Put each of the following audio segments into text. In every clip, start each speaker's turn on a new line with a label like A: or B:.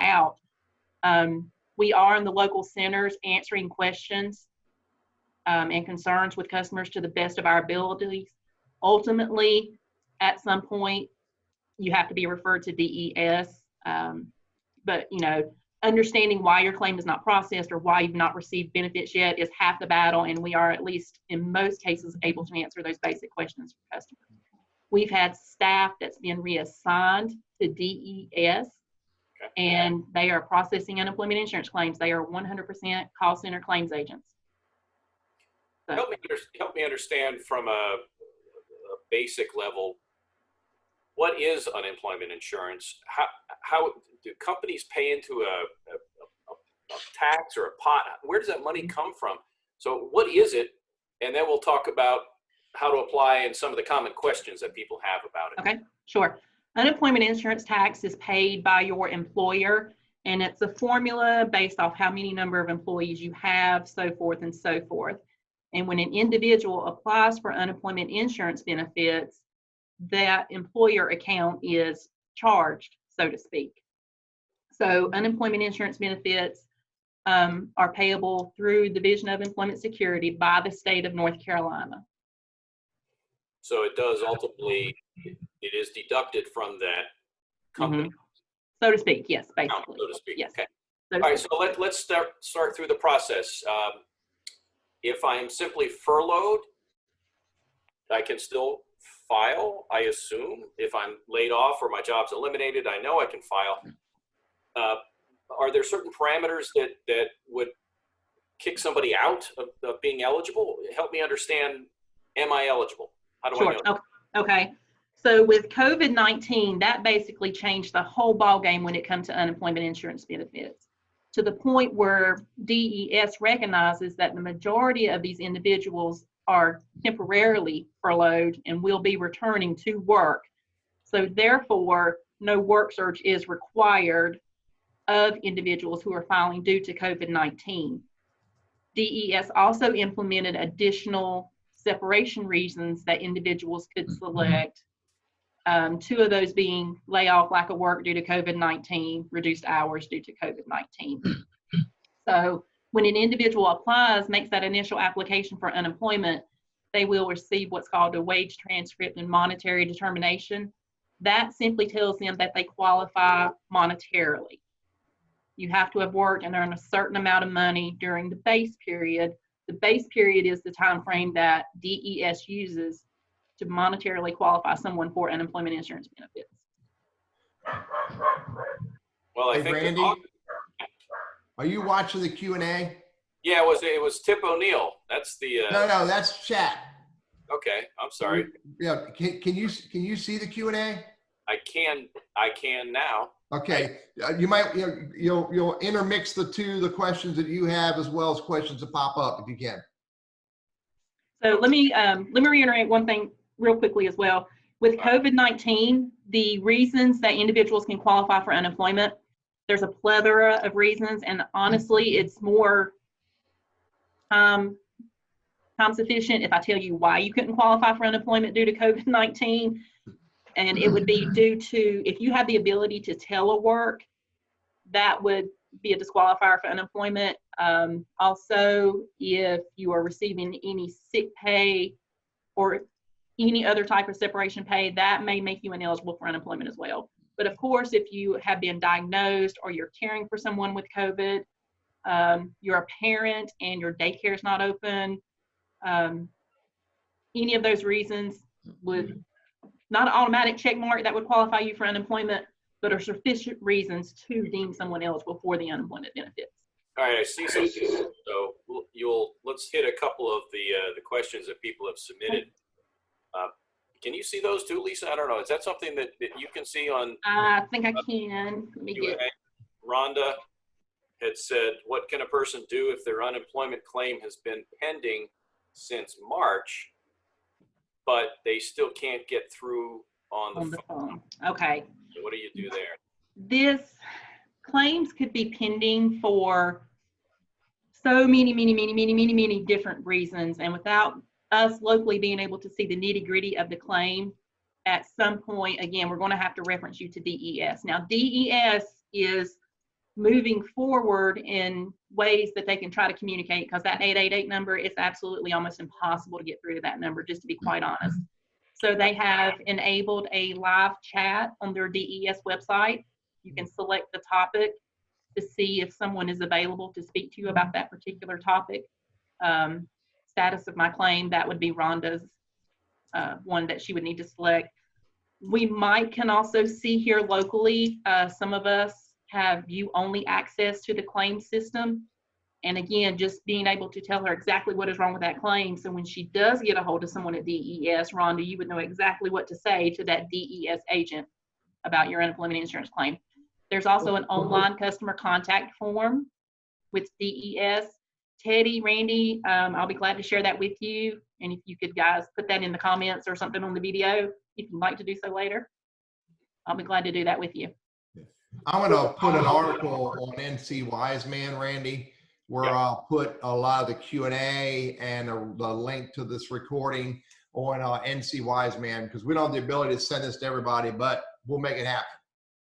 A: out. We are in the local centers answering questions and concerns with customers to the best of our abilities. Ultimately, at some point, you have to be referred to DES. But, you know, understanding why your claim is not processed or why you've not received benefits yet is half the battle, and we are, at least in most cases, able to answer those basic questions for customers. We've had staff that's been reassigned to DES, and they are processing unemployment insurance claims. They are 100% call center claims agents. So,
B: help me understand from a basic level, what is unemployment insurance? How do companies pay into a tax or a pot? Where does that money come from? So what is it? And then we'll talk about how to apply and some of the common questions that people have about it.
A: Okay, sure. Unemployment insurance tax is paid by your employer, and it's a formula based off how many number of employees you have, so forth and so forth. And when an individual applies for unemployment insurance benefits, that employer account is charged, so to speak. So unemployment insurance benefits are payable through Division of Employment Security by the state of North Carolina.
B: So it does ultimately, it is deducted from that company.
A: So to speak, yes, basically.
B: So to speak,
A: yes.
B: okay.
A: So
B: all right, so let's start through the process. If I'm simply furloughed, I can still file, I assume. If I'm laid off or my job's eliminated, I know I can file. Are there certain parameters that would kick somebody out of being eligible? Help me understand, am I eligible? How do I know?
A: Okay. So with COVID-19, that basically changed the whole ball game when it comes to unemployment insurance benefits, to the point where DES recognizes that the majority of these individuals are temporarily furloughed and will be returning to work. So therefore, no work search is required of individuals who are filing due to COVID-19. DES also implemented additional separation reasons that individuals could select, two of those being layoff, lack of work due to COVID-19, reduced hours due to COVID-19. So when an individual applies, makes that initial application for unemployment, they will receive what's called a wage transcript and monetary determination. That simply tells them that they qualify monetarily. You have to have worked and earned a certain amount of money during the base period. The base period is the time frame that DES uses to monetarily qualify someone for unemployment insurance benefits.
B: Well, I think
C: Randy, are you watching the Q&A?
B: Yeah, it was Tip O'Neill. That's the
C: No, that's chat.
B: Okay, I'm sorry.
C: Yeah, can you see the Q&A?
B: I can now.
C: Okay, you might you'll intermix the questions that you have as well as questions that pop up if you can.
A: So let me reiterate one thing real quickly as well. With COVID-19, the reasons that individuals can qualify for unemployment, there's a plethora of reasons, and honestly, it's more time sufficient if I tell you why you couldn't qualify for unemployment due to COVID-19. And it would be due to, if you have the ability to telework, that would be a disqualifier for unemployment. Also, if you are receiving any sick pay or any other type of separation pay, that may make you ineligible for unemployment as well. But of course, if you have been diagnosed or you're caring for someone with COVID, you're a parent and your daycare is not open, any of those reasons would, not an automatic check mark that would qualify you for unemployment, but are sufficient reasons to deem someone eligible for the unemployment benefits.
B: All right, I see something. So let's hit a couple of the questions that people have submitted. Can you see those too, Lisa? I don't know. Is that something that you can see on?
A: I think I can. Let me get.
B: Rhonda had said, what can a person do if their unemployment claim has been pending since March, but they still can't get through on the phone?
A: Okay.
B: So what do you do there?
A: This claims could be pending for so many different reasons, and without us locally being able to see the nitty-gritty of the claim, at some point, again, we're going to have to reference you to DES. Now, DES is moving forward in ways that they can try to communicate, because that 888 number is absolutely almost impossible to get through to that number, just to be quite honest. So they have enabled a live chat on their DES website. You can select the topic to see if someone is available to speak to you about that particular topic. Status of my claim, that would be Rhonda's one that she would need to select. We can also see here locally, some of us have view-only access to the claim system. And again, just being able to tell her exactly what is wrong with that claim. So when she does get a hold of someone at DES, Rhonda, you would know exactly what to say to that DES agent about your unemployment insurance claim. There's also an online customer contact form with DES. Teddy, Randy, I'll be glad to share that with you. And if you could guys put that in the comments or something on the video, if you'd like to do so later, I'll be glad to do that with you.
C: I'm going to put an article on NC Wiseman, Randy, where I'll put a lot of the Q&A and the link to this recording on NC Wiseman, because we don't have the ability to send this to everybody, but we'll make it happen.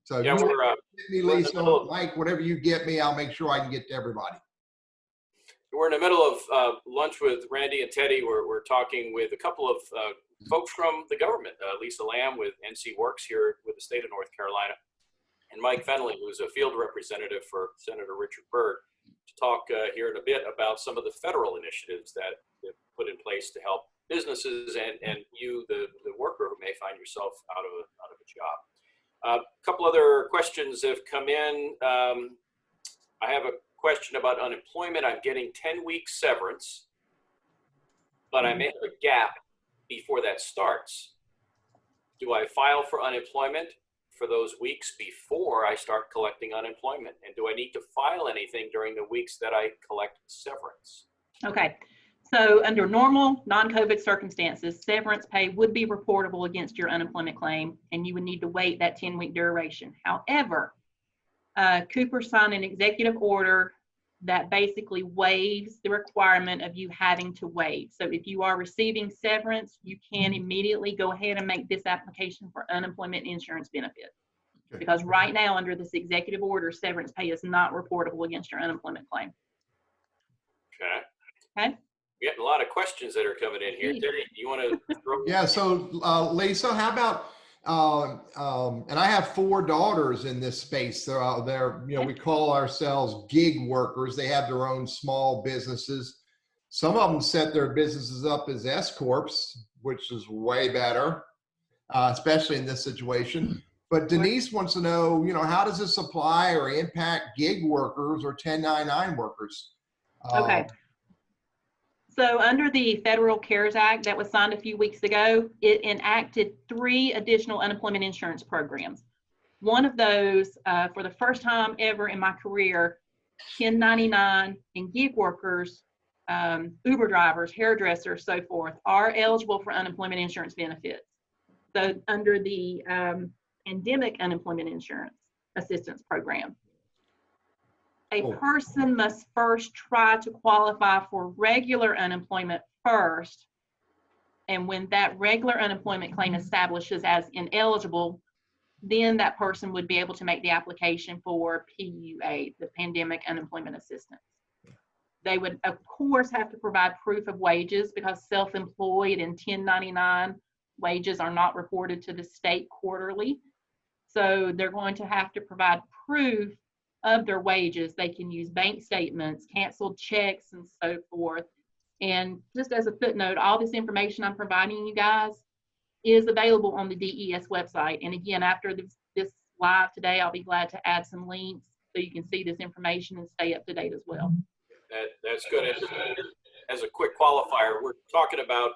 C: So
B: Yeah,
C: you
B: we're
C: get me, Lisa, Mike, whatever you get me, I'll make sure I can get to everybody.
B: We're in the middle of lunch with Randy and Teddy. We're talking with a couple of folks from the government, Lisa Lamb with NCWorks here with the state of North Carolina, and Mike Fenley, who's a field representative for Senator Richard Burr, to talk here in a bit about some of the federal initiatives that they've put in place to help businesses and you, the worker who may find yourself out of a job. A couple other questions have come in. I have a question about unemployment. I'm getting 10 weeks severance, but I may have a gap before that starts. Do I file for unemployment for those weeks before I start collecting unemployment? And do I need to file anything during the weeks that I collect severance?
A: Okay. So under normal non-COVID circumstances, severance pay would be reportable against your unemployment claim, and you would need to wait that 10-week duration. However, Cooper signed an executive order that basically waives the requirement of you having to wait. So if you are receiving severance, you can immediately go ahead and make this application for unemployment insurance benefits.
C: Okay.
A: Because right now, under this executive order, severance pay is not reportable against your unemployment claim.
B: Okay. We're getting a lot of questions that are coming in here. Terry, do you want to throw?
C: Yeah, so Lisa, how about, and I have 4 daughters in this space. They're we call ourselves gig workers. They have their own small businesses. Some of them set their businesses up as S-corps, which is way better, especially in this situation. But Denise wants to know, how does this apply or impact gig workers or 1099 workers?
A: Okay. So under the Federal CARES Act that was signed a few weeks ago, it enacted 3 additional unemployment insurance programs. One of those, for the first time ever in my career, 1099 and gig workers, Uber drivers, hairdressers, so forth, are eligible for unemployment insurance benefits. So under the Pandemic Unemployment Insurance Assistance Program. A person must first try to qualify for regular unemployment first, and when that regular unemployment claim establishes as ineligible, then that person would be able to make the application for PUA, the Pandemic Unemployment Assistance. They would, of course, have to provide proof of wages, because self-employed and 1099 wages are not reported to the state quarterly. So they're going to have to provide proof of their wages. They can use bank statements, canceled checks, and so forth. And just as a footnote, all this information I'm providing you guys is available on the DES website. And again, after this live today, I'll be glad to add some links so you can see this information and stay up to date as well.
B: That's good. As a quick qualifier, we're talking about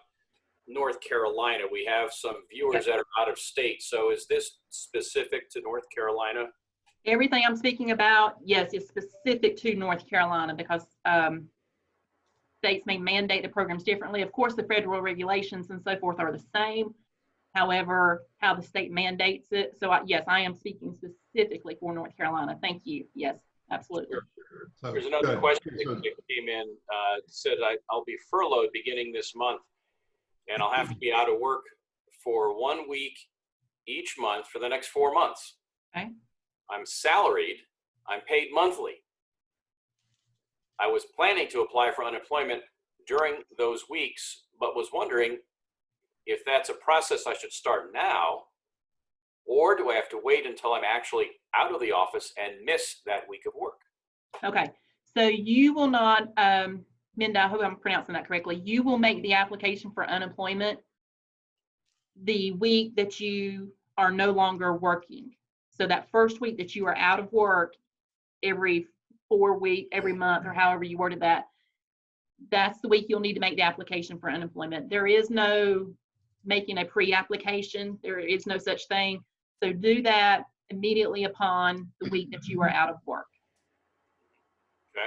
B: North Carolina. We have some viewers that are out of state. So is this specific to North Carolina?
A: Everything I'm speaking about, yes, is specific to North Carolina, because states may mandate the programs differently. Of course, the federal regulations and so forth are the same. However, how the state mandates it. So yes, I am speaking specifically for North Carolina. Thank you. Yes, absolutely.
C: So,
B: there's another question that came in. Said I'll be furloughed beginning this month, and I'll have to be out of work for 1 week each month for the next 4 months.
A: Okay.
B: I'm salaried, I'm paid monthly. I was planning to apply for unemployment during those weeks, but was wondering if that's a process I should start now, or do I have to wait until I'm actually out of the office and miss that week of work?
A: Okay, so you will not, Minda, I hope I'm pronouncing that correctly. You will make the application for unemployment the week that you are no longer working. So that first week that you are out of work, every 4 weeks, every month, or however you worded that, that's the week you'll need to make the application for unemployment. There is no making a pre-application. There is no such thing. So do that immediately upon the week that you are out of work.
B: Okay.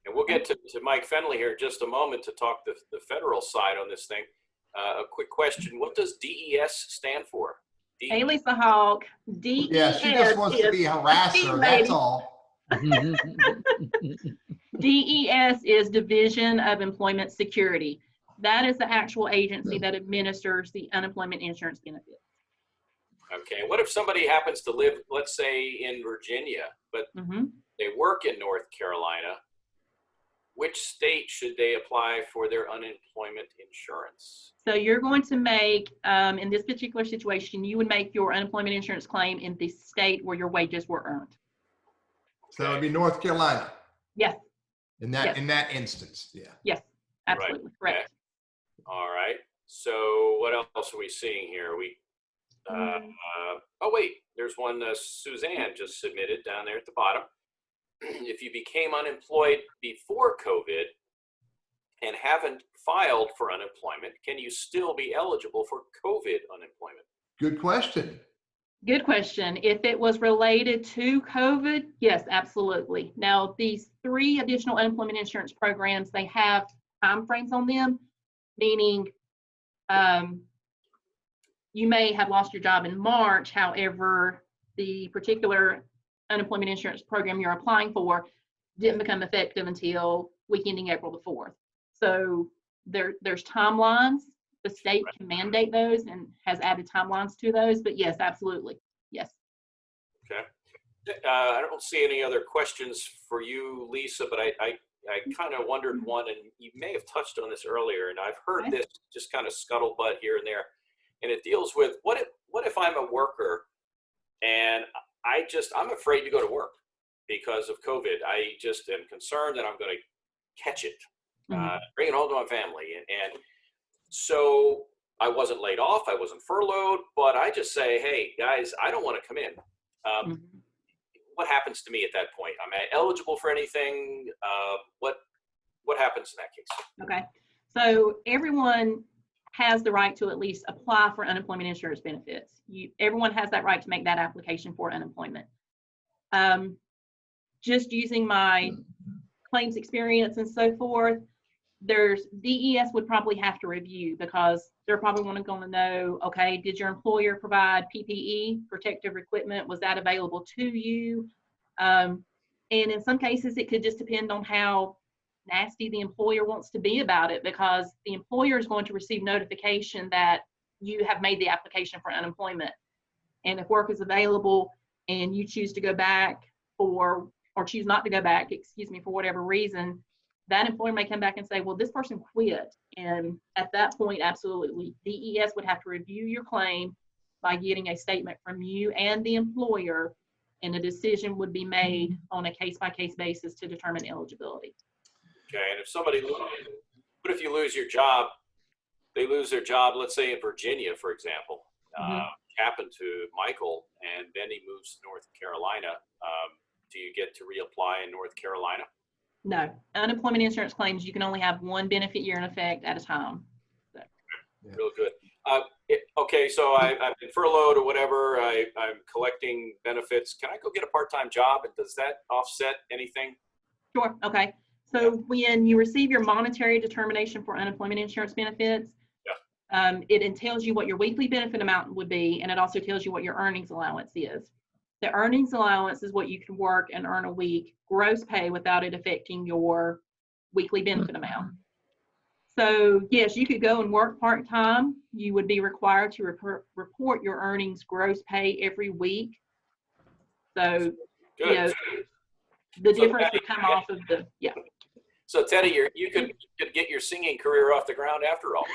B: And we'll get to Mike Fenley here in just a moment to talk the federal side on this thing. A quick question. What does DES stand for?
A: Hey, Lisa Hawk, DES.
C: Yeah, she just wants to be a harasser, that's all.
A: DES is Division of Employment Security. That is the actual agency that administers the unemployment insurance benefits.
B: Okay. What if somebody happens to live, let's say, in Virginia, but they work in North Carolina? Which state should they apply for their unemployment insurance?
A: So you're going to make, in this particular situation, you would make your unemployment insurance claim in the state where your wages were earned.
C: So it'd be North Carolina.
A: Yes.
C: In that instance, yeah.
A: Yes, absolutely,
B: right.
A: correct.
B: Okay. All right. So what else are we seeing here? Oh wait, there's one Suzanne just submitted down there at the bottom. If you became unemployed before COVID and haven't filed for unemployment, can you still be eligible for COVID unemployment?
C: Good question.
A: Good question. If it was related to COVID, yes, absolutely. Now, these 3 additional unemployment insurance programs, they have time frames on them, meaning you may have lost your job in March. However, the particular unemployment insurance program you're applying for didn't become effective until week ending April the 4th. So there's timelines. The state can mandate those and has added timelines to those, but yes, absolutely, yes.
B: Okay. I don't see any other questions for you, Lisa, but I kind of wondered one, and you may have touched on this earlier, and I've heard this just kind of scuttlebutt here and there, and it deals with what if I'm a worker and I'm afraid to go to work because of COVID. I just am concerned that I'm going to catch it, bring it home to my family. And so I wasn't laid off, I wasn't furloughed, but I just say, hey guys, I don't want to come in. What happens to me at that point? Am I eligible for anything? What happens in that case?
A: Okay, so everyone has the right to at least apply for unemployment insurance benefits. Everyone has that right to make that application for unemployment. Just using my claims experience and so forth, there's DES would probably have to review, because they're probably going to know, okay, did your employer provide PPE, protective equipment? Was that available to you? And in some cases, it could just depend on how nasty the employer wants to be about it, because the employer is going to receive notification that you have made the application for unemployment. And if work is available and you choose to go back or choose not to go back, for whatever reason, that employer may come back and say, well, this person quit. And at that point, absolutely, DES would have to review your claim by getting a statement from you and the employer, and a decision would be made on a case-by-case basis to determine eligibility.
B: Okay, and if somebody, what if you lose your job? They lose their job, let's say in Virginia, for example. Happened to Michael, and then he moves to North Carolina. Do you get to reapply in North Carolina?
A: No, unemployment insurance claims, you can only have 1 benefit year in effect at a time. So.
B: Yeah. Real good. Okay, so I've been furloughed or whatever. I'm collecting benefits. Can I go get a part-time job, and does that offset anything?
A: Sure. Okay. So when you receive your monetary determination for unemployment insurance benefits, it entails you what your weekly benefit amount would be, and it also tells you what your earnings allowance is. The earnings allowance is what you can work and earn a week gross pay without it affecting your weekly benefit amount. So yes, you could go and work part-time. You would be required to report your earnings gross pay every week. So, The
B: So
A: difference
B: Teddy,
A: would come off of the, yeah.
B: So Teddy, you could get your singing career off the ground after all.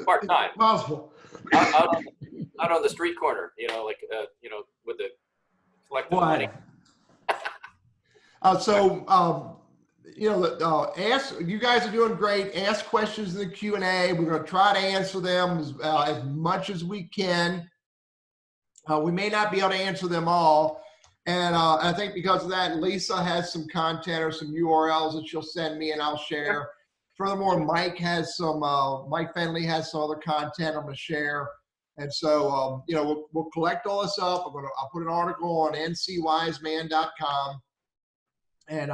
B: Part-time.
C: It's possible.
B: Out on the street corner, like with the collecting money.
C: Ask. You guys are doing great. Ask questions in the Q&A. We're going to try to answer them as much as we can. We may not be able to answer them all. And I think because of that, Lisa has some content or some URLs that she'll send me and I'll share. Furthermore, Mike Fenley has some other content I'm going to share. And so, we'll collect all this up. I'll put an article on ncwiseman.com and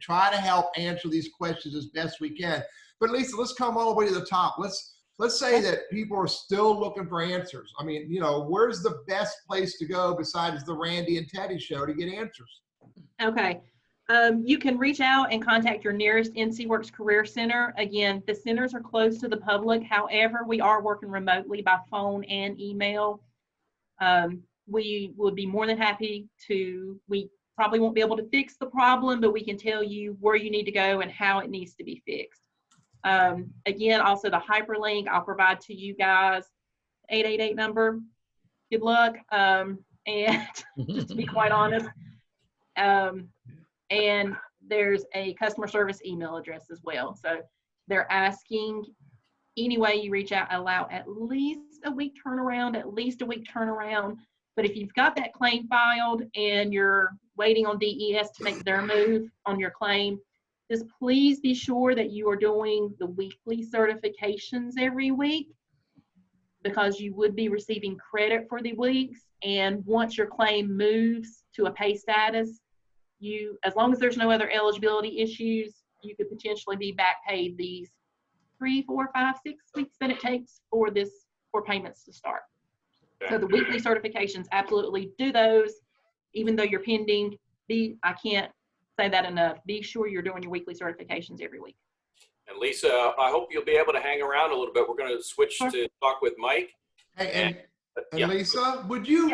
C: try to help answer these questions as best we can. But Lisa, let's come all the way to the top. Let's say that people are still looking for answers. I mean, where's the best place to go besides the Randy and Teddy show to get answers?
A: Okay. You can reach out and contact your nearest NCWorks Career Center. Again, the centers are closed to the public. However, we are working remotely by phone and email. We would be more than happy to, we probably won't be able to fix the problem, but we can tell you where you need to go and how it needs to be fixed. Again, also the hyperlink I'll provide to you guys, 888 number. Good luck. And just to be quite honest, and there's a customer service email address as well. So they're asking any way you reach out, allow at least a week turnaround. But if you've got that claim filed and you're waiting on DES to make their move on your claim, just please be sure that you are doing the weekly certifications every week, because you would be receiving credit for the weeks. And once your claim moves to a pay status, as long as there's no other eligibility issues, you could potentially be back paid these 3, 4, 5, 6 weeks that it takes for payments to start. So the weekly certifications, absolutely do those, even though you're pending. I can't say that enough. Be sure you're doing your weekly certifications every week.
B: And Lisa, I hope you'll be able to hang around a little bit. We're going to switch to talk with Mike.
C: Hey, and Lisa, would you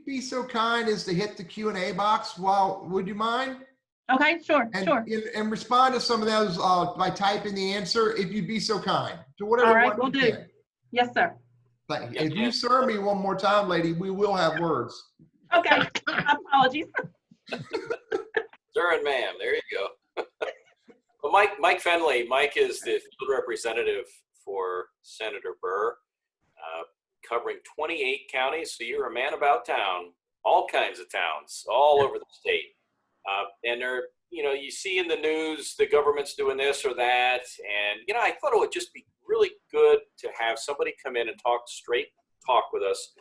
C: be so kind as to hit the Q&A box? Would you mind?
A: Okay, sure.
C: And respond to some of those by typing the answer, if you'd be so kind. To whatever.
A: All right, we'll do. Yes, sir.
C: If you serve me one more time, lady, we will have words.
A: Okay. Apologies.
B: Sir and ma'am, there you go. Well, Mike Fenley. Mike is the field representative for Senator Burr, covering 28 counties. So you're a man about town, all kinds of towns, all over the state. And you see in the news, the government's doing this or that. And, I thought it would just be really good to have somebody come in and talk with us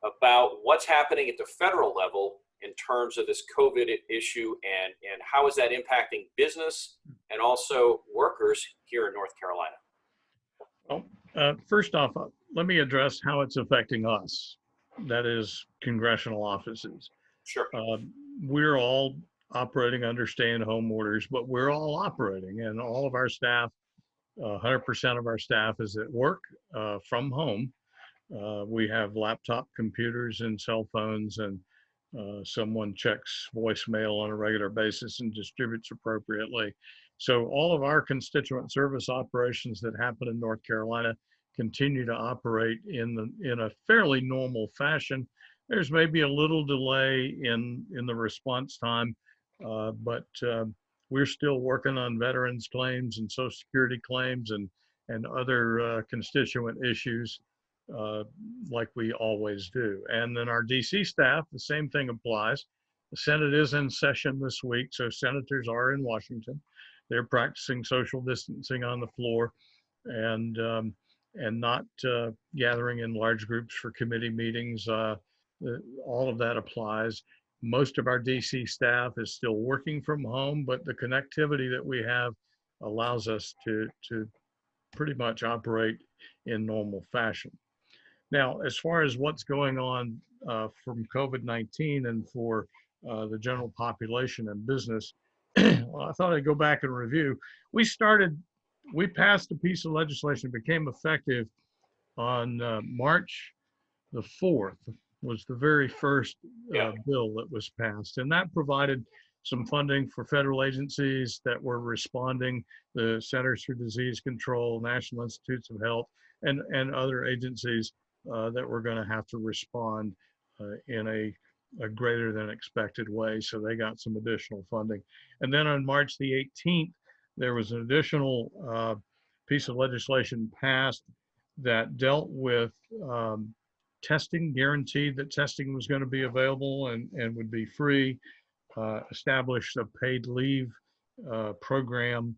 B: about what's happening at the federal level in terms of this COVID issue and how is that impacting business and also workers here in North Carolina.
D: Well, first off, let me address how it's affecting us. That is congressional offices.
B: Sure.
D: We're all operating under stay-at-home orders, but we're all operating, and all of our staff, 100% of our staff is at work from home. We have laptop computers and cell phones, and someone checks voicemail on a regular basis and distributes appropriately. So all of our constituent service operations that happen in North Carolina continue to operate in a fairly normal fashion. There's maybe a little delay in the response time, but we're still working on veterans claims and Social Security claims and other constituent issues like we always do. And then our DC staff, the same thing applies. The Senate is in session this week, so senators are in Washington. They're practicing social distancing on the floor and not gathering in large groups for committee meetings. All of that applies. Most of our DC staff is still working from home, but the connectivity that we have allows us to pretty much operate in normal fashion. Now, as far as what's going on from COVID-19 and for the general population and business, well, I thought I'd go back and review. We passed a piece of legislation, became effective on March the 4th, was the very first bill that was passed. And that provided some funding for federal agencies that were responding, the Centers for Disease Control, National Institutes of Health, and other agencies that were going to have to respond in a greater than expected way. So they got some additional funding. And then on March the 18th, there was an additional piece of legislation passed that dealt with testing, guaranteed that testing was going to be available and would be free, established a paid leave program,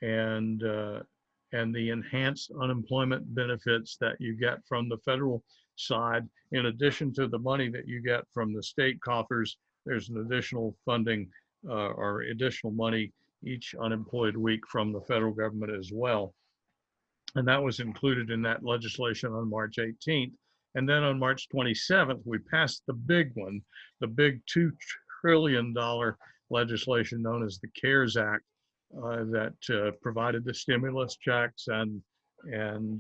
D: and the enhanced unemployment benefits that you get from the federal side. In addition to the money that you get from the state coffers, there's an additional funding or additional money each unemployed week from the federal government as well. And that was included in that legislation on March 18th. And then on March 27th, we passed the big one, the big $2 trillion legislation known as the CARES Act that provided the stimulus checks and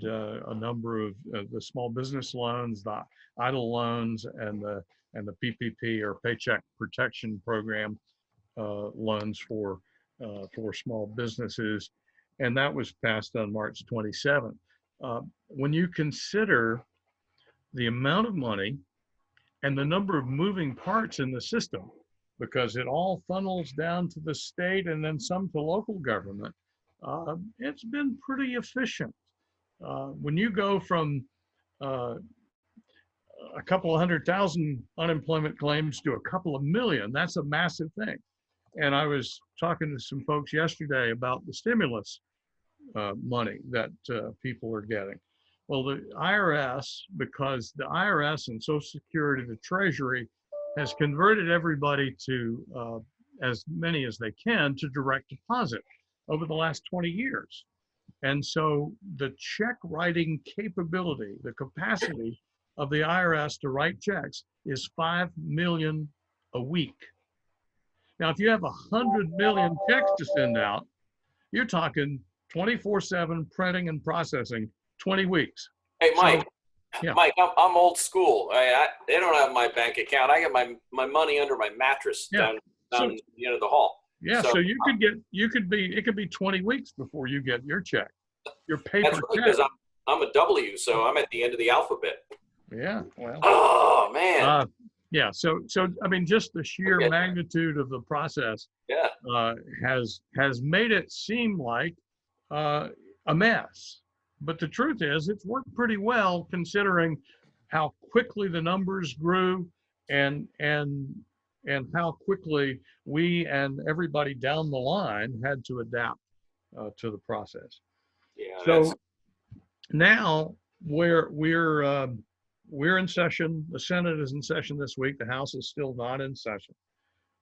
D: a number of the small business loans, the EIDL loans, and the PPP or Paycheck Protection Program loans for small businesses. And that was passed on March 27th. When you consider the amount of money and the number of moving parts in the system, because it all funnels down to the state and then some to local government, it's been pretty efficient. When you go from a couple of 100,000 unemployment claims to a couple of million, that's a massive thing. And I was talking to some folks yesterday about the stimulus money that people are getting. Well, the IRS, because the IRS and Social Security, the Treasury, has converted everybody to, as many as they can, to direct deposit over the last 20 years. And so the check writing capability, the capacity of the IRS to write checks is 5 million a week. Now, if you have 100 million checks to send out, you're talking 24/7 printing and processing, 20 weeks.
B: Hey, Mike.
D: So, yeah.
B: Mike, I'm old school. They don't have my bank account. I get my money under my mattress down the end of the hall.
D: Yeah, so it could be 20 weeks before you get your check, your paper
B: That's right,
D: check.
B: because I'm a W, so I'm at the end of the alphabet.
D: Yeah, well.
B: Oh man.
D: Yeah, so I mean, just the sheer magnitude of the process has made it seem like a mess. But the truth is, it's worked pretty well considering how quickly the numbers grew and how quickly we and everybody down the line had to adapt to the process.
B: Yeah.
D: So now we're in session. The Senate is in session this week. The House is still not in session.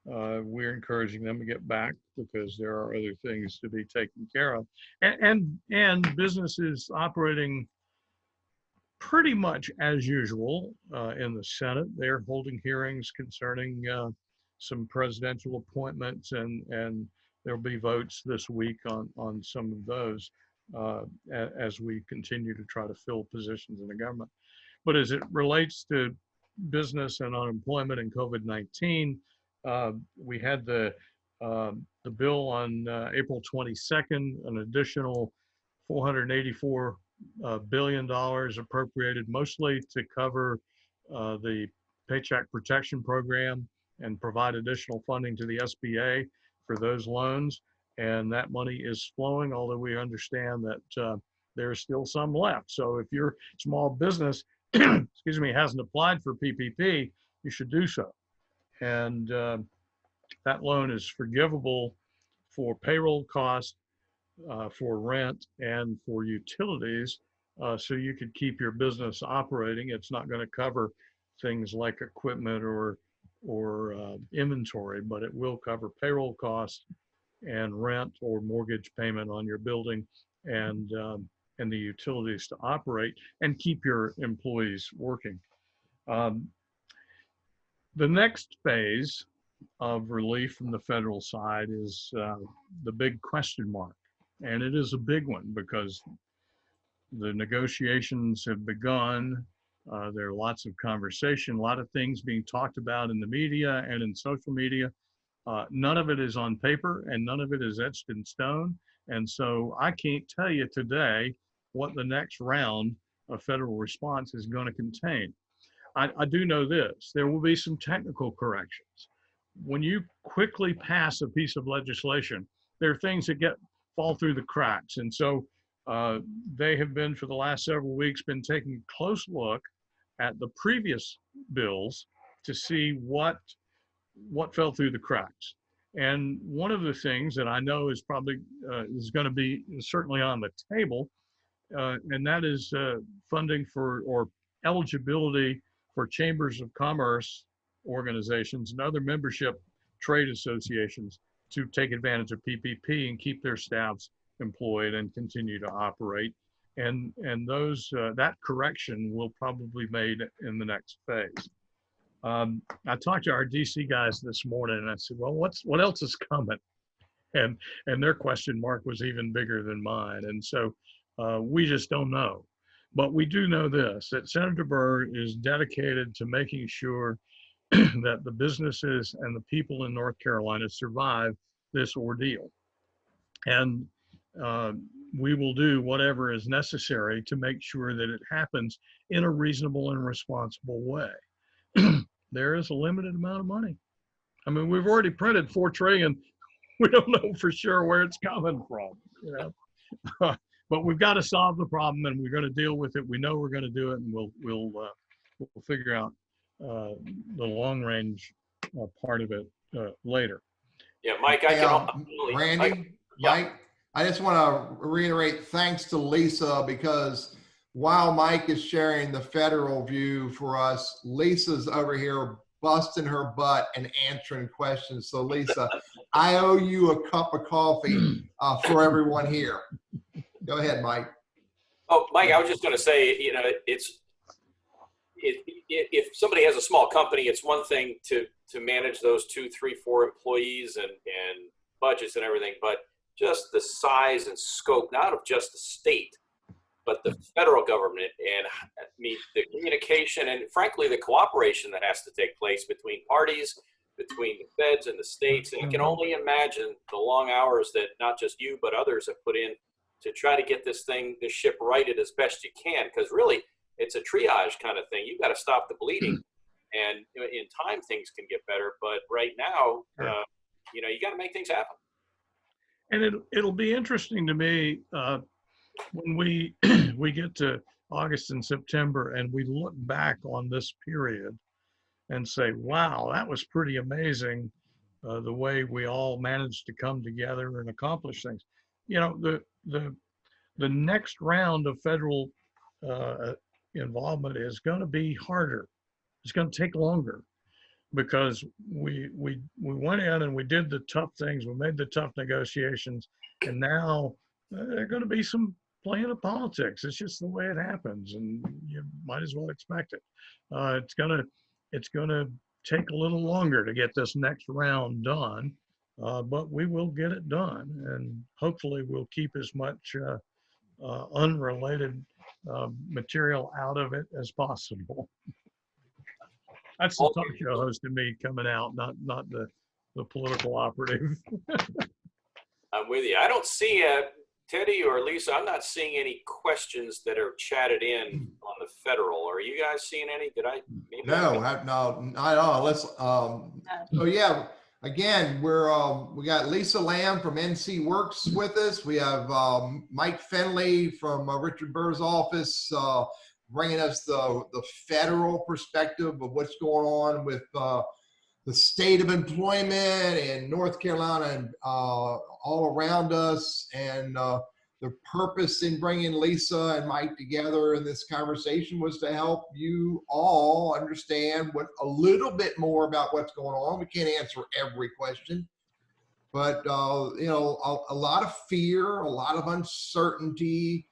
D: We're encouraging them to get back because there are other things to be taken care of. And businesses operating pretty much as usual in the Senate. They're holding hearings concerning some presidential appointments, and there'll be votes this week on some of those as we continue to try to fill positions in the government. But as it relates to business and unemployment and COVID-19, we had the bill on April 22nd, an additional $484 billion appropriated, mostly to cover the Paycheck Protection Program and provide additional funding to the SBA for those loans. And that money is flowing, although we understand that there's still some left. So if your small business, excuse me, hasn't applied for PPP, you should do so. And that loan is forgivable for payroll costs, for rent, and for utilities, so you could keep your business operating. It's not going to cover things like equipment or inventory, but it will cover payroll costs and rent or mortgage payment on your building and the utilities to operate and keep your employees working. The next phase of relief from the federal side is the big question mark. And it is a big one because the negotiations have begun. There are lots of conversation, a lot of things being talked about in the media and in social media None of it is on paper and none of it is etched in stone. And so I can't tell you today what the next round of federal response is going to contain. I do know this, there will be some technical corrections. When you quickly pass a piece of legislation, there are things that fall through the cracks. And so they have been, for the last several weeks, been taking a close look at the previous bills to see what fell through the cracks. And one of the things that I know is probably is going to be certainly on the table, and that is funding for or eligibility for chambers of commerce organizations and other membership trade associations to take advantage of PPP and keep their staffs employed and continue to operate. And those that correction will probably be made in the next phase. I talked to our DC guys this morning and I said, well, what else is coming? And their question mark was even bigger than mine. And so we just don't know. But we do know this, that Senator Burr is dedicated to making sure that the businesses and the people in North Carolina survive this ordeal. And we will do whatever is necessary to make sure that it happens in a reasonable and responsible way. There is a limited amount of money. I mean, we've already printed $4 trillion. We don't know for sure where it's coming from, you know. But we've got to solve the problem, and we're going to deal with it. We know we're going to do it, and we'll figure out the long range part of it later.
B: Yeah, Mike,
C: Randy, Mike, I just want to reiterate thanks to Lisa, because while Mike is sharing the federal view for us, Lisa's over here busting her butt and answering questions. So Lisa, I owe you a cup of coffee for everyone here. Go ahead, Mike.
B: Oh, Mike, I was just going to say, you know, if somebody has a small company, it's one thing to manage those 2, 3, 4 employees and budgets and everything, but just the size and scope, not of just the state, but the federal government, and I mean, the communication and frankly, the cooperation that has to take place between parties, between the feds and the states. And I can only imagine the long hours that not just you, but others have put in to try to get this ship righted as best you can. Because really, it's a triage kind of thing. You've got to stop the bleeding. And in time, things can get better. But right now, you know, you got to make things happen.
D: And it'll be interesting to me when we get to August and September and we look back on this period and say, wow, that was pretty amazing, the way we all managed to come together and accomplish things. You know, the next round of federal involvement is going to be harder. It's going to take longer, because we went in and we did the tough things. We made the tough negotiations, and now there are going to be some playing of politics. It's just the way it happens, and you might as well expect it. It's gonna take a little longer to get this next round done, but we will get it done, and hopefully we'll keep as much unrelated material out of it as possible. That's the talk show host in me coming out, not the political operative.
B: I'm with you. I don't see Teddy or Lisa, I'm not seeing any questions that are chatted in on the federal. Are you guys seeing any? Did I?
C: No, not at all. Let's. So yeah, again, we got Lisa Lamb from NCWorks with us. We have Mike Fenley from Richard Burr's office, bringing us the federal perspective of what's going on with the state of employment in North Carolina and all around us, and the purpose in bringing Lisa and Mike together in this conversation was to help you all understand a little bit more about what's going on. We can't answer every question, but you know, a lot of fear, a lot of uncertainty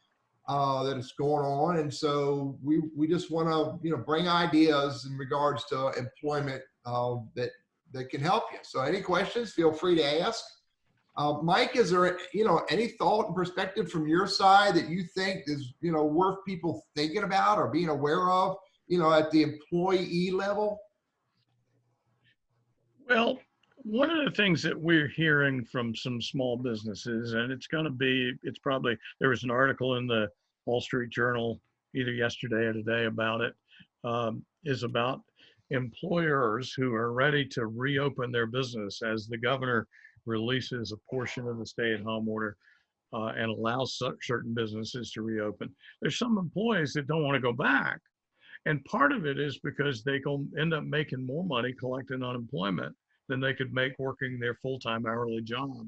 C: that is going on, and so we just want to, you know, bring ideas in regards to employment that can help you. So any questions, feel free to ask. Mike, is there, you know, any thought and perspective from your side that you think is, you know, worth people thinking about or being aware of, you know, at the employee level?
D: Well, One of the things that we're hearing from some small businesses, and it's probably, there was an article in the Wall Street Journal either yesterday or today about it, is about employers who are ready to reopen their business as the governor releases a portion of the stay-at-home order and allows certain businesses to reopen. There's some employees that don't want to go back. And part of it is because they go end up making more money collecting unemployment than they could make working their full-time hourly job.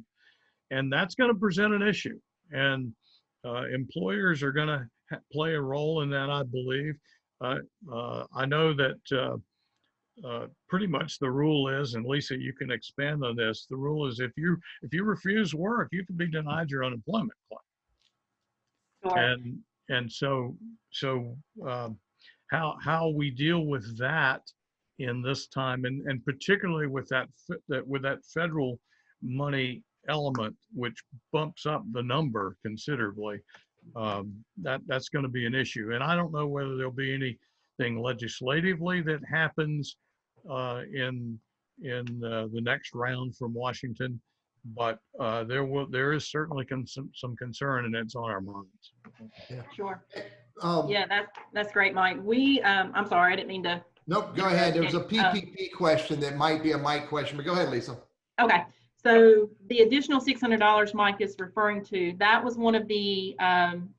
D: And that's going to present an issue. And employers are going to play a role in that, I believe. I know that pretty much the rule is, and Lisa, you can expand on this, the rule is if you refuse work, you can be denied your unemployment claim.
A: Sure.
D: And so how we deal with that in this time, and particularly with that federal money element, which bumps up the number considerably, that's going to be an issue. And I don't know whether there'll be anything legislatively that happens in the next round from Washington, but there is certainly some concern, and it's on our minds.
C: Yeah.
A: Sure.
C: Um,
A: Yeah, that's great, Mike. We, I'm sorry, I didn't mean to.
C: Nope, go ahead. There was a PPP question that might be a Mike question, but go ahead, Lisa.
A: Okay, so the additional $600 Mike is referring to, that was one of the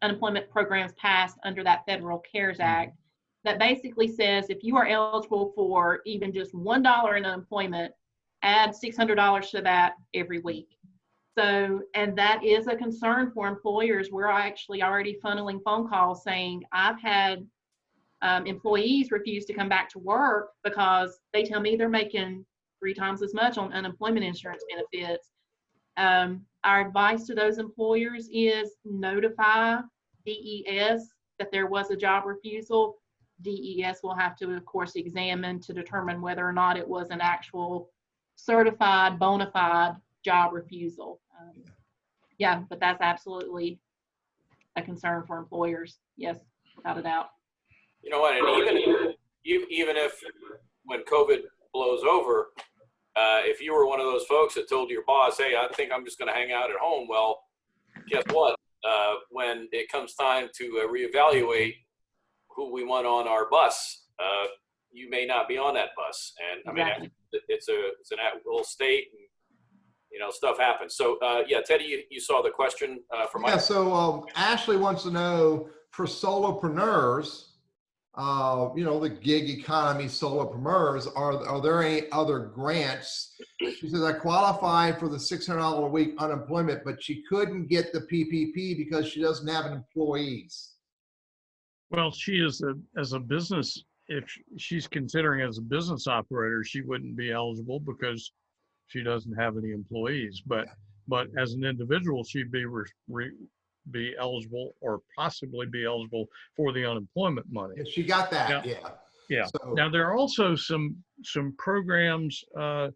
A: unemployment programs passed under that Federal CARES Act that basically says if you are eligible for even just $1 in unemployment, add $600 to that every week. So, and that is a concern for employers. We're actually already funneling phone calls saying, I've had employees refuse to come back to work because they tell me they're making 3 times as much on unemployment insurance benefits. Our advice to those employers is notify DES that there was a job refusal. DES will have to, of course, examine to determine whether or not it was an actual certified, bona fide job refusal. Yeah, but that's absolutely a concern for employers. Yes, without a doubt.
B: You know what, and even if when COVID blows over, if you were one of those folks that told your boss, hey, I think I'm just going to hang out at home, well, guess what? When it comes time to reevaluate who we want on our bus, you may not be on that bus. And I mean, it's an at-will state, and stuff happens. So yeah, Teddy, you saw the question from Mike.
C: Yeah, so Ashley wants to know, for solopreneurs, the gig economy solopreneurs, are there any other grants? She says, I qualified for the $600 a week unemployment, but she couldn't get the PPP because she doesn't have employees.
D: Well, she is as a business, if she's considering as a business operator, she wouldn't be eligible because she doesn't have any employees. But as an individual, she'd be eligible, or possibly be eligible, for the unemployment money.
C: Yeah, she got that.
D: Now,
C: yeah.
D: Yeah.
C: So,
D: now there are also some programs. The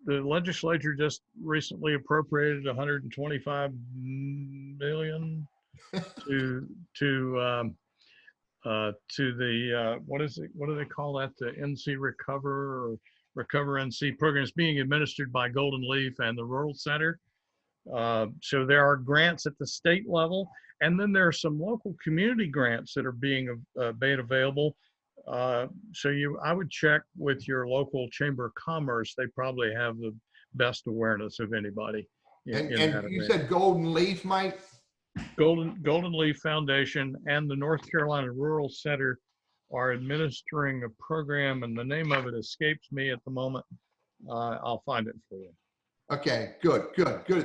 D: legislature just recently appropriated $125 million to the what do they call that? The NC Recover NC programs being administered by Golden Leaf and the Rural Center. So there are grants at the state level, and then there are some local community grants that are being made available. So I would check with your local Chamber of Commerce. They probably have the best awareness of anybody.
C: And you said Golden Leaf, Mike?
D: Golden Leaf Foundation and the North Carolina Rural Center are administering a program, and the name of it escapes me at the moment. I'll find it for you.
C: Okay, good.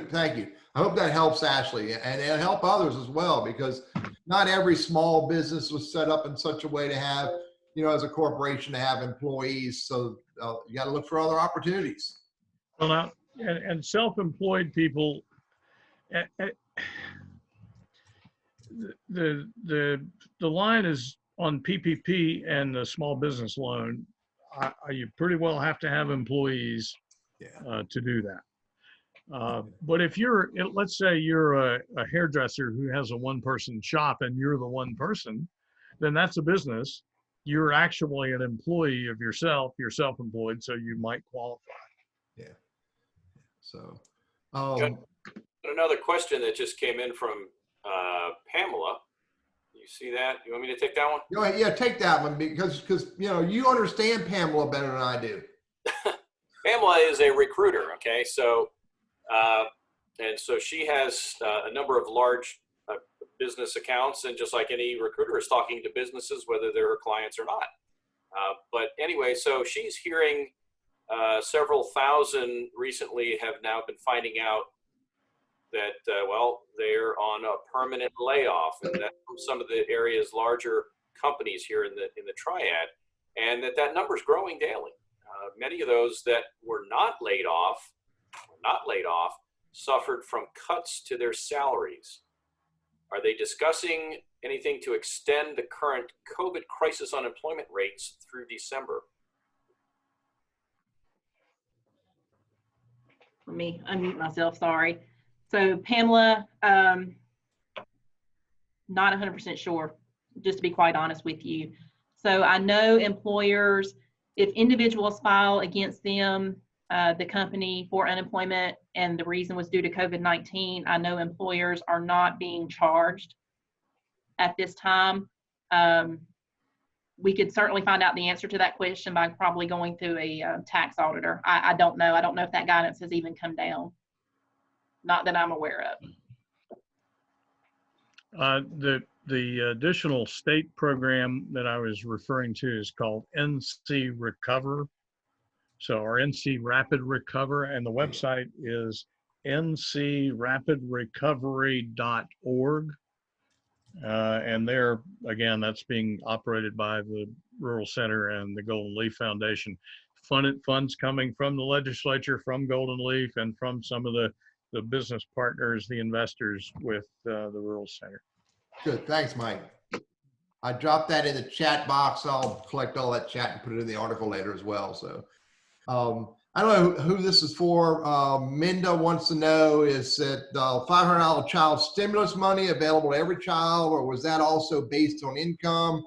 C: Thank you. I hope that helps Ashley, and it'll help others as well, because not every small business was set up in such a way to have, as a corporation, to have employees. So you got to look for other opportunities.
D: Well, now, and self-employed people, the line is on PPP and the small business loan. You pretty well have to have employees to do that. But if let's say you're a hairdresser who has a one-person shop and you're the one person, then that's a business. You're actually an employee of yourself. You're self-employed, so you might qualify.
C: Yeah. So,
B: another question that just came in from Pamela. You see that? You want me to take that one?
C: go ahead. Yeah, take that one because you know, you understand Pamela better than I do.
B: Pamela is a recruiter. Okay. So, and so she has a number of large business accounts, and just like any recruiter is talking to businesses, whether they're her clients or not. But anyway, so she's hearing several thousand recently have now been finding out that, well, they're on a permanent layoff, and that's from some of the area's larger companies here in the Triad, and that number is growing daily. Many of those that were not laid off, suffered from cuts to their salaries. Are they discussing anything to extend the current COVID crisis unemployment rates through December?
A: Let me unmute myself, sorry. So Pamela, not 100% sure, just to be quite honest with you. So I know employers, if individuals file against them, the company for unemployment, and the reason was due to COVID-19, I know employers are not being charged at this time. We could certainly find out the answer to that question by probably going through a tax auditor. I don't know. I don't know if that guidance has even come down. Not that I'm aware of.
D: The additional state program that I was referring to is called NC Recover. So our NC Rapid Recover, and the website is ncrapidrecovery.org. And there, again, that's being operated by the Rural Center and the Golden Leaf Foundation. Funds coming from the legislature, from Golden Leaf, and from some of the business partners, the investors with the Rural Center.
C: Good, thanks, Mike. I dropped that in the chat box. I'll collect all that chat and put it in the article later as well. So I don't know who this is for. Minda wants to know, is that $500 child stimulus money available to every child, or was that also based on income?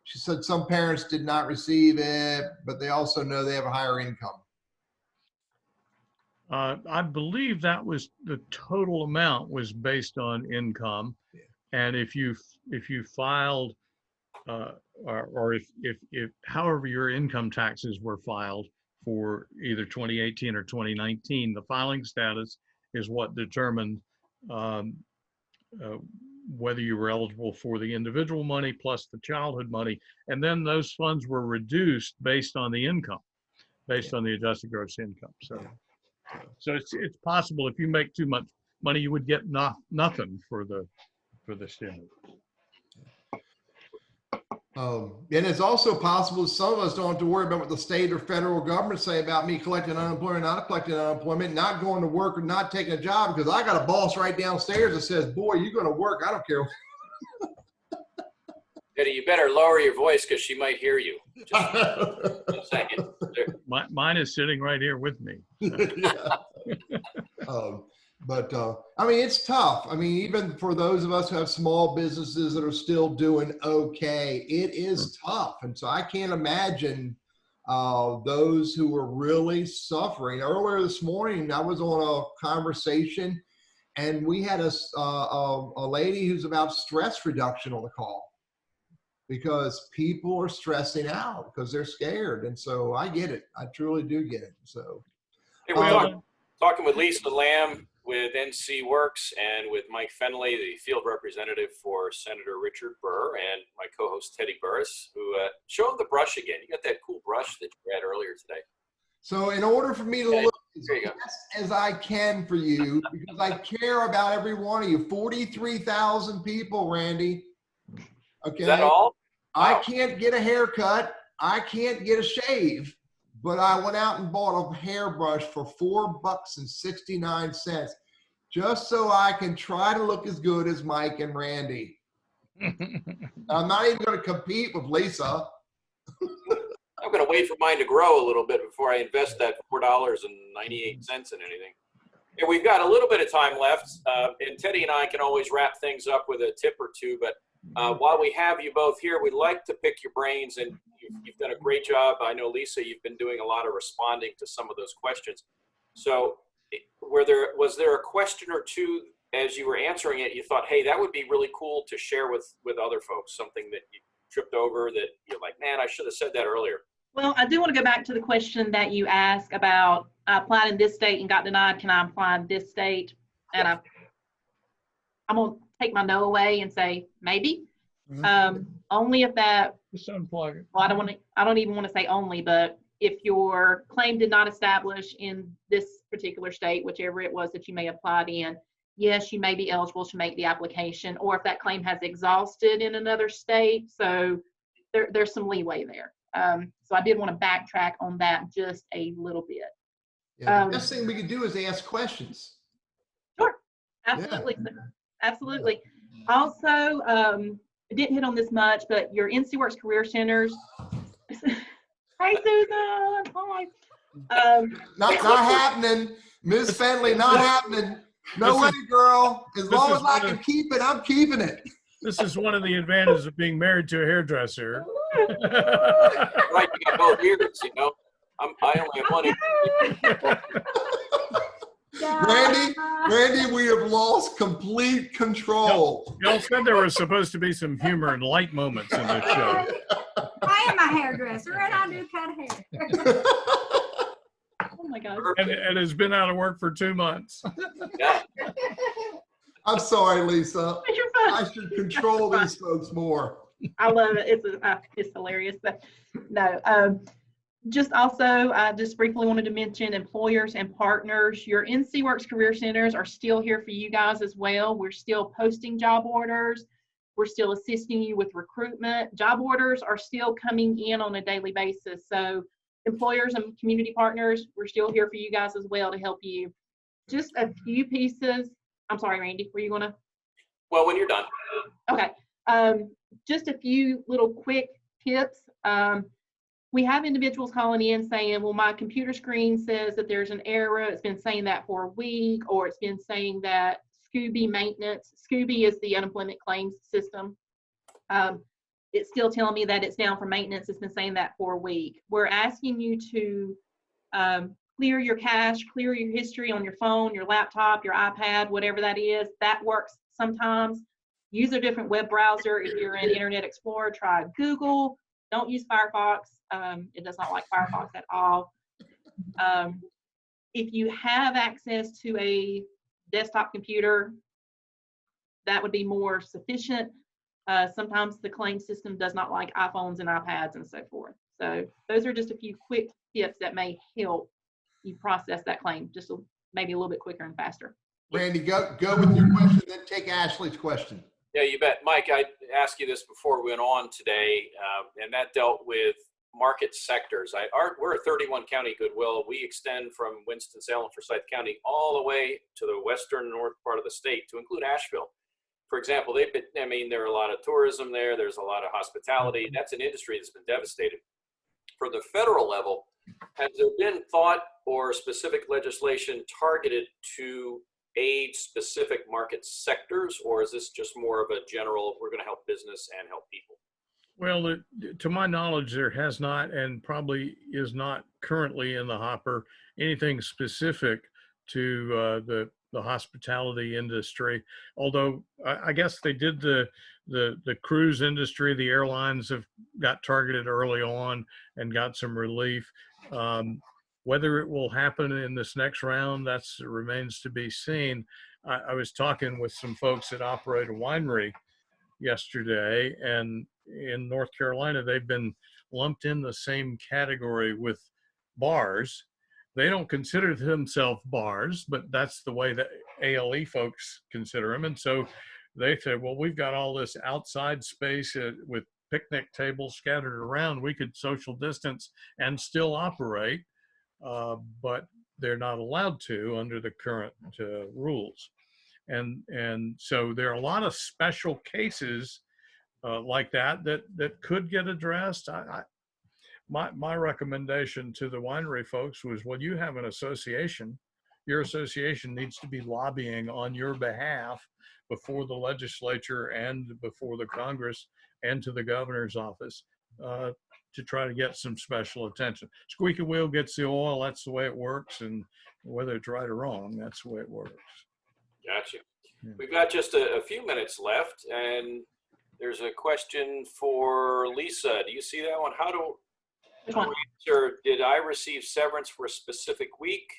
C: She said some parents did not receive it, but they also know they have a higher income.
D: I believe that was the total amount was based on income.
C: Yeah.
D: And if you filed, or if however your income taxes were filed for either 2018 or 2019, the filing status is what determined whether you were eligible for the individual money plus the childhood money. And then those funds were reduced based on the income, based on the adjusted gross income. So it's possible if you make too much money, you would get nothing for the stimulus.
C: And it's also possible some of us don't have to worry about what the state or federal government say about me collecting unemployment, not collecting unemployment, not going to work, or not taking a job, because I got a boss right downstairs that says, boy, you're going to work. I don't care.
B: Eddie, you better lower your voice because she might hear you. Just a second.
D: Mine is sitting right here with me.
C: But I mean, it's tough. I mean, even for those of us who have small businesses that are still doing okay, it is tough. And so I can't imagine those who were really suffering. Earlier this morning, I was on a conversation, and we had a lady who's about stress reduction on the call, because people are stressing out because they're scared. And so I get it. I truly do get it. So
B: hey, we're talking with Lisa Lamb with NCWorks, and with Mike Fenley, the field representative for Senator Richard Burr, and my co-host Teddy Burris, who show him the brush again. You got that cool brush that you had earlier today.
C: So in order for me to look as best as I can for you, because I care about every one of you, 43,000 people, Randy. Okay.
B: Is that all? Wow.
C: I can't get a haircut. I can't get a shave, but I went out and bought a hairbrush for $4.69 just so I can try to look as good as Mike and Randy. I'm not even going to compete with Lisa.
B: I'm going to wait for mine to grow a little bit before I invest that $4.98 in anything. And we've got a little bit of time left, and Teddy and I can always wrap things up with a tip or two, but while we have you both here, we'd like to pick your brains, and you've done a great job. I know, Lisa, you've been doing a lot of responding to some of those questions. So was there a question or two as you were answering it, you thought, hey, that would be really cool to share with other folks, something that you tripped over that you're like, man, I should have said that earlier?
A: Well, I do want to go back to the question that you asked about I applied in this state and got denied. Can I apply in this state? And I'm going to take my no away and say maybe. Only if that,
D: Just unplug it.
A: well, I don't even want to say only, but if your claim did not establish in this particular state, whichever it was that you may have applied in, yes, you may be eligible to make the application, or if that claim has exhausted in another state. So there's some leeway there. So I did want to backtrack on that just a little bit.
C: Yeah, the best thing we could do is ask questions.
A: Sure, absolutely, absolutely. Also, I didn't hit on this much, but your NCWorks Career Centers. Hi, Susan. Hi.
C: Not happening, Ms. Fenley. Not happening. No way, girl. As long as I can keep it, I'm keeping it.
D: This is one of the advantages of being married to a hairdresser.
B: Right, you got both ears, you know. I only have one ear.
C: Randy, we have lost complete control.
D: Y'all said there was supposed to be some humor and light moments in this show.
E: I am a hairdresser and I do cut hair.
A: Oh my gosh.
D: And it's been out of work for 2 months.
B: Yeah.
C: I'm sorry, Lisa.
A: You're fine.
C: I should control these folks more.
A: I love it. It's hilarious. But no, just also, I just briefly wanted to mention employers and partners. Your NCWorks Career Centers are still here for you guys as well. We're still posting job orders. We're still assisting you with recruitment. Job orders are still coming in on a daily basis. So employers and community partners, we're still here for you guys as well to help you. Just a few pieces. I'm sorry, Randy, were you going to?
B: Well, when you're done.
A: Okay. Just a few little quick tips. We have individuals calling in saying, well, my computer screen says that there's an error. It's been saying that for a week, or it's been saying that Scooby maintenance. Scooby is the unemployment claims system. It's still telling me that it's down for maintenance. It's been saying that for a week. We're asking you to clear your cache, clear your history on your phone, your laptop, your iPad, whatever that is. That works sometimes. Use a different web browser. If you're in Internet Explorer, try Google. Don't use Firefox. It does not like Firefox at all. If you have access to a desktop computer, that would be more sufficient. Sometimes the claim system does not like iPhones and iPads and so forth. So those are just a few quick tips that may help you process that claim just maybe a little bit quicker and faster.
C: Randy, go with your question, then take Ashley's question.
B: Yeah, you bet. Mike, I asked you this before we went on today, and that dealt with market sectors. We're a 31 county goodwill. We extend from Winston-Salem, Forsyth County, all the way to the western north part of the state to include Asheville. For example, there are a lot of tourism there. There's a lot of hospitality. That's an industry that's been devastated. For the federal level, has there been thought or specific legislation targeted to aid specific market sectors, or is this just more of a general, we're going to help business and help people?
D: Well, to my knowledge, there has not, and probably is not currently in the hopper, anything specific to the hospitality industry. Although I guess they did the cruise industry. The airlines have got targeted early on and got some relief. Whether it will happen in this next round, that remains to be seen. I was talking with some folks that operate a winery yesterday, and in North Carolina, they've been lumped in the same category with bars. They don't consider themselves bars, but that's the way that ALE folks consider them. And so they say, well, we've got all this outside space with picnic tables scattered around. We could social distance and still operate. But they're not allowed to under the current rules. And so there are a lot of special cases like that could get addressed. My recommendation to the winery folks was, well, you have an association. Your association needs to be lobbying on your behalf before the legislature and before the Congress and to the governor's office to try to get some special attention. Squeaky wheel gets the oil. That's the way it works. And whether it's right or wrong, that's the way it works.
B: Gotcha.
D: Yeah.
B: We've got just a few minutes left, and there's a question for Lisa. Do you see that one?
A: Which one?
B: Answer, did I receive severance for a specific week?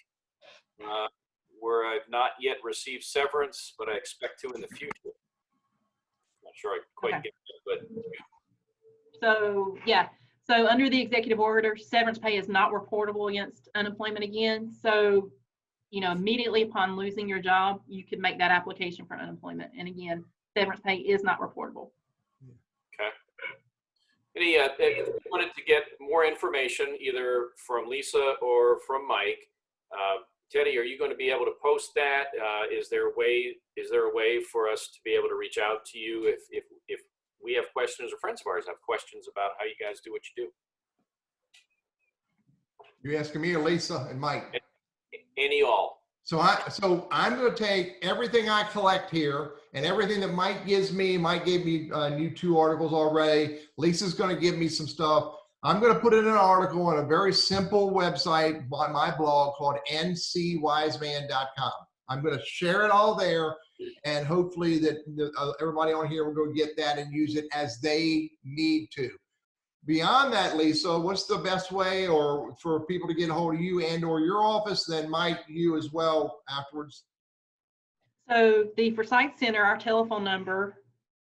B: Where I've not yet received severance, but I expect to in the future. Not sure I quite
A: Okay.
B: get it, but
A: So, yeah. So under the executive order, severance pay is not reportable against unemployment again. So, immediately upon losing your job, you could make that application for unemployment. And again, severance pay is not reportable.
B: okay. Any, if you wanted to get more information, either from Lisa or from Mike, Teddy, are you going to be able to post that? Is there a way for us to be able to reach out to you if we have questions or friends of ours have questions about how you guys do what you do?
C: You asking me or Lisa and Mike?
B: Any all.
C: So I'm going to take everything I collect here and everything that Mike gives me. Mike gave me new 2 articles already. Lisa's going to give me some stuff. I'm going to put it in an article on a very simple website on my blog called NCWiseman.com. I'm going to share it all there, and hopefully that everybody on here will go get that and use it as they need to. Beyond that, Lisa, what's the best way or for people to get a hold of you and or your office? Then Mike, you as well afterwards.
A: So the Forsyth Center, our telephone number,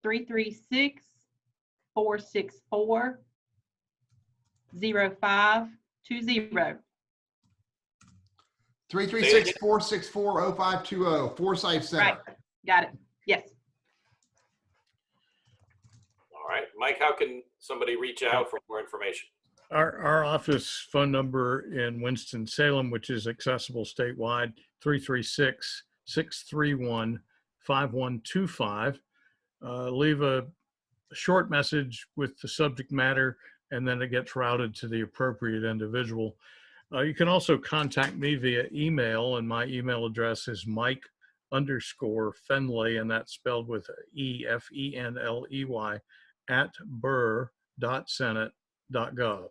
A: 336-464-0520.
C: 336-464-0520, Forsyth Center.
A: Right. Got it. Yes.
B: All right. Mike, how can somebody reach out for more information?
D: Our office phone number in Winston-Salem, which is accessible statewide, 336-631-5125. Leave a short message with the subject matter, and then it gets routed to the appropriate individual. You can also contact me via email, and my email address is Mike_Fenley, and that's spelled with E, F-E-N-L-E-Y, @burr.senate.gov.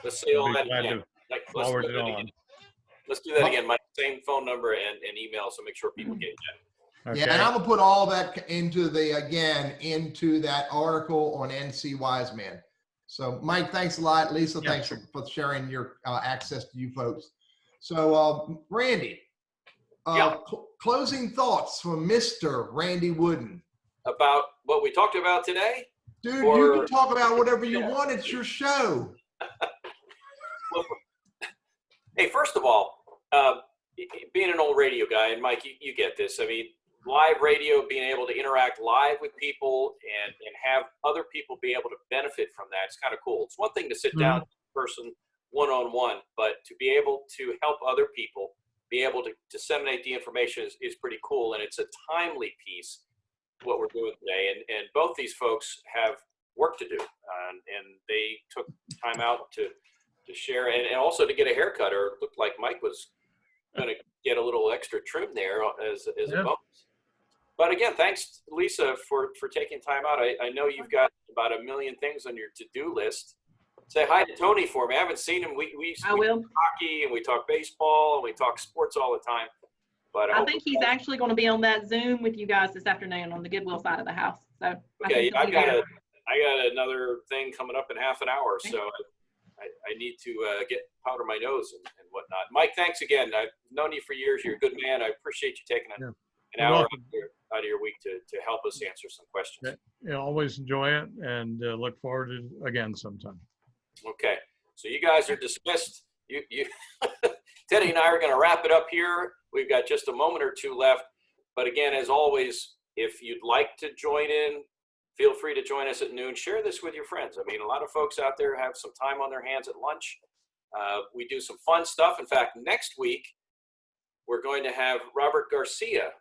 B: Let's say all that
D: Glad
B: again.
D: to
B: Let's
D: forward
B: do
D: it
B: that
D: on.
B: again. Let's do that again. My same phone number and email, so make sure people get that.
D: Okay.
C: Yeah, and I'm gonna put all that into that article on NC Wiseman. So Mike, thanks a lot. Lisa,
D: Yeah,
C: thanks
D: sure.
C: for sharing your access to you folks. So Randy,
B: Yeah.
C: closing thoughts from Mr. Randy Wooden.
B: About what we talked about today?
C: Dude,
B: Or-
C: you can talk about whatever you
B: Yeah.
C: want. It's your show.
B: Well, hey, first of all, being an old radio guy, and Mike, you get this. I mean, live radio, being able to interact live with people and have other people be able to benefit from that, it's kind of cool. It's one thing to sit down with a person one-on-one, but to be able to help other people, be able to disseminate the information is pretty cool, and it's a timely piece, what we're doing today. And both these folks have work to do, and they took time out to share and also to get a haircut, or it looked like Mike was going to get a little extra trim there as a bonus. But again, thanks, Lisa, for taking time out. I know you've got about 1 million things on your to-do list. Say hi to Tony for me. I haven't seen him. We
A: I will.
B: talk hockey and we talk baseball and we talk sports all the time. But
A: I think he's actually going to be on that Zoom with you guys this afternoon on the Goodwill side of the house. So
B: okay.
A: I
B: I got another thing coming up in half an hour, so I need to get powder my nose and whatnot. Mike, thanks again. I've known you for years. You're a good man. I appreciate you taking an hour out of your week to help us answer some questions.
D: Yeah, always enjoy it, and look forward to it again sometime.
B: Okay, so you guys are dismissed. You Teddy and I are going to wrap it up here. We've got just a moment or two left. But again, as always, if you'd like to join in, feel free to join us at noon. Share this with your friends. I mean, a lot of folks out there have some time on their hands at lunch. We do some fun stuff. In fact, next week, we're going to have Robert Garcia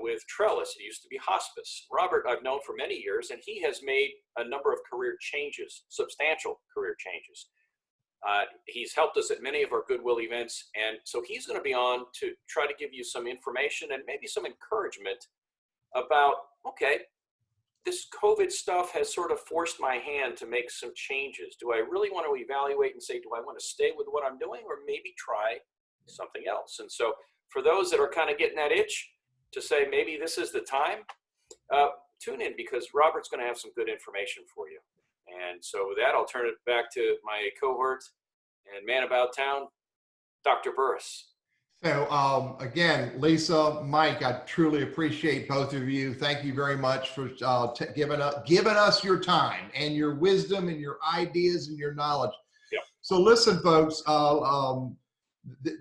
B: with Trellis. It used to be hospice. Robert, I've known for many years, and he has made a number of career changes, substantial career changes. He's helped us at many of our Goodwill events, and so he's going to be on to try to give you some information and maybe some encouragement about, okay, this COVID stuff has sort of forced my hand to make some changes. Do I really want to evaluate and say, do I want to stay with what I'm doing or maybe try something else? And so for those that are kind of getting that itch to say, maybe this is the time, tune in because Robert's going to have some good information for you. And so with that, I'll turn it back to my cohort and man about town, Dr. Burr.
C: So again, Lisa, Mike, I truly appreciate both of you. Thank you very much for giving us your time and your wisdom and your ideas and your knowledge.
B: Yep.
C: So listen, folks,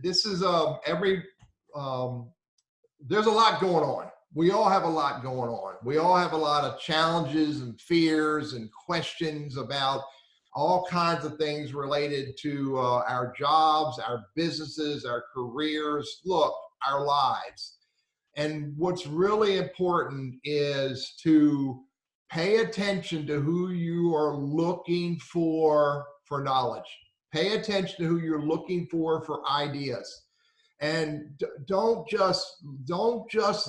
C: this is there's a lot going on. We all have a lot going on. We all have a lot of challenges and fears and questions about all kinds of things related to our jobs, our businesses, our careers, look, our lives. And what's really important is to pay attention to who you are looking for knowledge. Pay attention to who you're looking for ideas. And don't just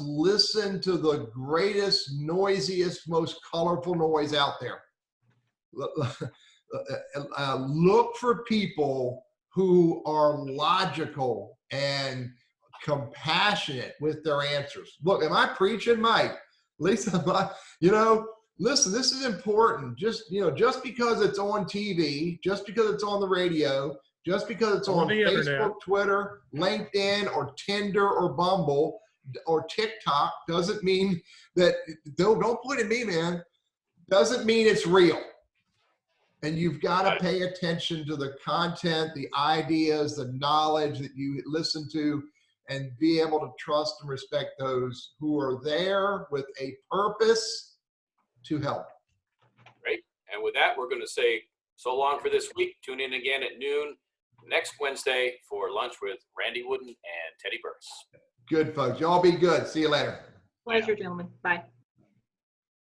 C: listen to the greatest, noisiest, most colorful noise out there. Look for people who are logical and compassionate with their answers. Look, am I preaching, Mike? Lisa, listen, this is important. Just because it's on TV, just because it's on the radio, just because it's on Facebook,
D: internet,
C: Twitter, LinkedIn, or Tinder, or Bumble, or TikTok, doesn't mean that, don't point at me, man, doesn't mean it's real. And you've got to pay attention to the content, the ideas, the knowledge that you listen to, and be able to trust and respect those who are there with a purpose to help.
B: Great. And with that, we're going to say so long for this week. Tune in again at noon next Wednesday for lunch with Randy Wooden and Teddy Burrs.
C: Good, folks. Y'all be good. See you later.
A: Pleasure, gentlemen. Bye.